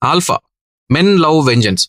Alpha men love vengeance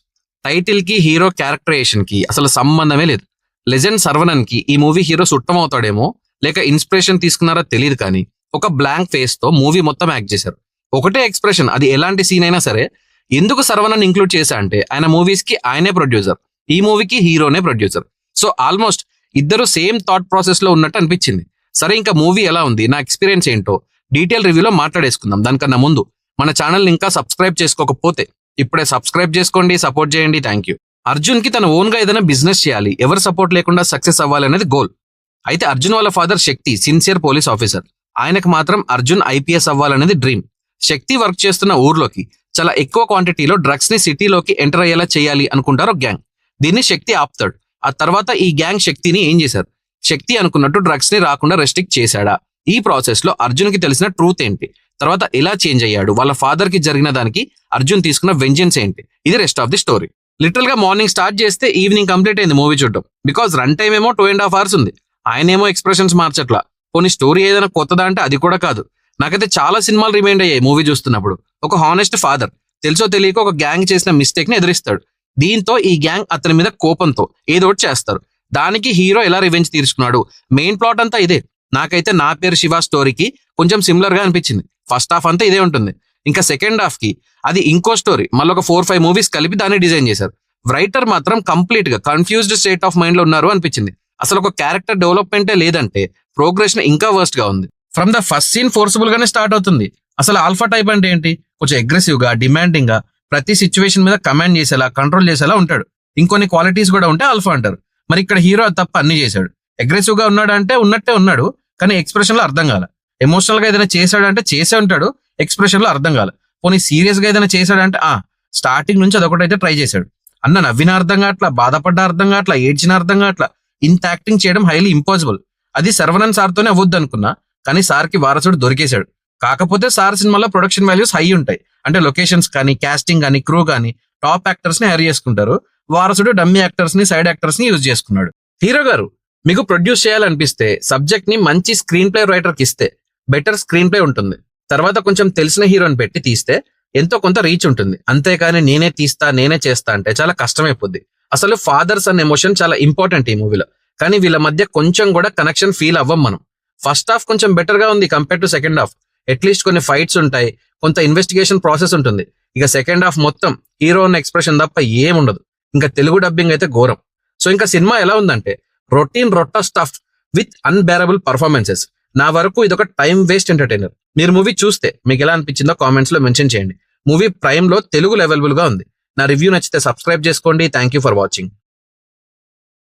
title కి hero characterisation కి అసలు సంబంధమే లేదు. లెజెండ్ సర్వనన్ కి ఈ మూవీ హీరో సుట్టమవుతాడేమో లేక ఇన్స్పిరేషన్ తీసుకున్నారో తెలియదు, కానీ ఒక బ్లాంక్ ఫేస్ తో మూవీ మొత్తం యాక్ట్ చేశారు. ఒకటే ఎక్స్ప్రెషన్, అది ఎలాంటి సీన్ అయినా సరే. ఎందుకు సర్వనన్ ఇంక్లూడ్ చేశా అంటే ఆయన మూవీస్ కి ఆయనే ప్రొడ్యూసర్, ఈ మూవీకి హీరోనే ప్రొడ్యూసర్. సో ఆల్మోస్ట్ ఇద్దరు సేమ్ థాట్ ప్రాసెస్ లో ఉన్నట్టు అనిపించింది. సరే, ఇంకా మూవీ ఎలా ఉంది, నా ఎక్స్పీరియన్స్ ఏంటో డీటెయిల్ రివ్యూలో మాట్లాడేసుకుందాం. దానికన్నా ముందు మన ఛానల్ ఇంకా సబ్స్క్రైబ్ చేసుకోకపోతే ఇప్పుడే సబ్స్క్రైబ్ చేసుకోండి, సపోర్ట్ చేయండి. Thank you. అర్జున్ కి తన ఓన్ గా ఏదైనా బిజినెస్ చేయాలి, ఎవరు సపోర్ట్ లేకుండా సక్సెస్ అవ్వాలనేది గోల్. అయితే అర్జున్ వాళ్ళ ఫాదర్ శక్తి సిన్సియర్ పోలీస్ ఆఫీసర్, ఆయనకు మాత్రం అర్జున్ ఐపీఎస్ అవ్వాలనేది డ్రీమ్. శక్తి వర్క్ చేస్తున్న ఊర్లోకి చాలా ఎక్కువ క్వాంటిటీలో డ్రగ్స్ ని సిటీలోకి ఎంటర్ అయ్యేలా చేయాలి అనుకుంటారు గ్యాంగ్. దీన్ని శక్తి ఆపుతాడు. ఆ తర్వాత ఈ గ్యాంగ్ శక్తిని ఏం చేశారు, శక్తి అనుకున్నట్టు డ్రగ్స్ ని రాకుండా రెస్ట్రిక్ట్ చేశాడా? ఈ ప్రాసెస్ లో అర్జున్ కి తెలిసిన ట్రూత్ ఏంటి, తర్వాత ఎలా చేంజ్ అయ్యాడు, వాళ్ళ ఫాదర్ కి జరిగిన దానికి అర్జున్ తీసుకున్న వెంజెన్స్ ఏంటి, ఇది rest of the story. Literal గా మార్నింగ్ స్టార్ట్ చేస్తే ఈవినింగ్ కంప్లీట్ అయింది మూవీ చూడడం. బికాస్ రన్ టైమ్ ఏమో 2.5 hours ఉంది. ఆయనేమో ఎక్స్ప్రెషన్స్ మార్చట్లా. కొన్ని స్టోరీ ఏదైనా కొత్తదా అంటే అది కూడా కాదు. నాకైతే చాలా సినిమాలు రిమైండ్ అయ్యాయి మూవీ చూస్తున్నప్పుడు. ఒక హానెస్ట్ ఫాదర్ తెలుసో తెలియక ఒక గ్యాంగ్ చేసిన మిస్టేక్ ని ఎదురిస్తాడు. దీంతో ఈ గ్యాంగ్ అతని మీద కోపంతో ఏదో ఒకటి చేస్తారు. దానికి హీరో ఎలా రివెంజ్ తీర్చుకున్నాడు, మెయిన్ ప్లాట్ అంతా ఇదే. నాకైతే నా పేరు శివ స్టోరీకి కొంచెం సిమిలర్ గా అనిపించింది. ఫస్ట్ హాఫ్ అంతా ఇదే ఉంటుంది. ఇంకా సెకండ్ హాఫ్ కి అది ఇంకో స్టోరీ, మళ్ళీ ఒక 4-5 మూవీస్ కలిపి దాన్ని డిజైన్ చేశారు. రైటర్ మాత్రం కంప్లీట్ గా కన్ఫ్యూజ్డ్ స్టేట్ ఆఫ్ మైండ్ లో ఉన్నారు అనిపించింది. అసలు ఒక క్యారెక్టర్ డెవలప్మెంటే లేదంటే ప్రోగ్రెషన్ ఇంకా వర్స్ట్ గా ఉంది. From the first scene forcible గానే స్టార్ట్ అవుతుంది. అసలు ఆల్ఫా టైప్ అంటే ఏంటి, కొంచెం అగ్రెసివ్ గా, డిమాండింగ్ గా, ప్రతి సిచ్యువేషన్ మీద కమాండ్ చేసేలా, కంట్రోల్ చేసేలా ఉంటాడు. ఇంకొన్ని క్వాలిటీస్ కూడా ఉంటే ఆల్ఫా అంటారు. మరి ఇక్కడ హీరో తప్ప అన్ని చేశాడు. అగ్రెసివ్ గా ఉన్నాడు అంటే ఉన్నట్టే ఉన్నాడు, కానీ ఎక్స్ప్రెషన్ లో అర్థం కాల. ఎమోషనల్ గా ఏదైనా చేశాడు అంటే చేసే ఉంటాడు, ఎక్స్ప్రెషన్ లో అర్థం కాల. పోనీ సీరియస్ గా ఏదైనా చేశాడంటే స్టార్టింగ్ నుంచి అదొకటైతే ట్రై చేశాడు. అన్న నవ్విన అర్థం కావట్లా, బాధపడ్డ అర్థం కావట్లా, ఏడ్చిన అర్థం కావట్లా. ఇంత యాక్టింగ్ చేయడం హైలీ ఇంపాసిబుల్. అది సర్వనన్ సార్తోనే అవ్వద్దు అనుకున్నా, కానీ సార్ కి వారసుడు దొరికేశాడు. కాకపోతే సార్ సినిమాలో ప్రొడక్షన్ వాల్యూస్ హై ఉంటాయి. అంటే లొకేషన్స్ కానీ, కాస్టింగ్ కానీ, క్రూ కానీ టాప్ యాక్టర్స్ ని హైర్ చేసుకుంటారు. వారసుడు డమ్మీ యాక్టర్స్ ని, సైడ్ యాక్టర్స్ ని యూజ్ చేసుకున్నాడు. హీరో గారు మీకు ప్రొడ్యూస్ చేయాలనిపిస్తే సబ్జెక్ట్ ని మంచి స్క్రీన్ ప్లే రైటర్ కి ఇస్తే బెటర్ స్క్రీన్ ప్లే ఉంటుంది. తర్వాత కొంచెం తెలిసిన హీరోని పెట్టి తీస్తే ఎంతో కొంత రీచ్ ఉంటుంది. అంతేకాని నేనే తీస్తా, నేనే చేస్తా అంటే చాలా కష్టమైపోద్ది. అసలు ఫాదర్స్ అనే ఎమోషన్ చాలా ఇంపార్టెంట్ ఈ మూవీలో, కానీ వీళ్ళ మధ్య కొంచెం కూడా కనెక్షన్ ఫీల్ అవ్వం మనం. ఫస్ట్ హాఫ్ కొంచెం బెటర్ గా ఉంది compare to second half. At least కొన్ని ఫైట్స్ ఉంటాయి, కొంత ఇన్వెస్టిగేషన్ ప్రాసెస్ ఉంటుంది. ఇక సెకండ్ హాఫ్ మొత్తం హీరో ఉన్న ఎక్స్ప్రెషన్ తప్ప ఏముండదు. ఇంకా తెలుగు డబ్బింగ్ అయితే ఘోరం. సో ఇంకా సినిమా ఎలా ఉందంటే రొట్టా స్టఫ్ విత్ అన్బేరబుల్ పర్ఫార్మెన్సెస్. నా వరకు ఇదొక టైం వేస్ట్ ఎంటర్టైనర్. మీరు మూవీ చూస్తే మీకు ఎలా అనిపించిందో కామెంట్స్ లో మెన్షన్ చేయండి. మూవీ ప్రైమ్ లో తెలుగులో అవైలబుల్ గా ఉంది. నా రివ్యూ నచ్చితే సబ్స్క్రైబ్ చేసుకోండి. Thank you for watching.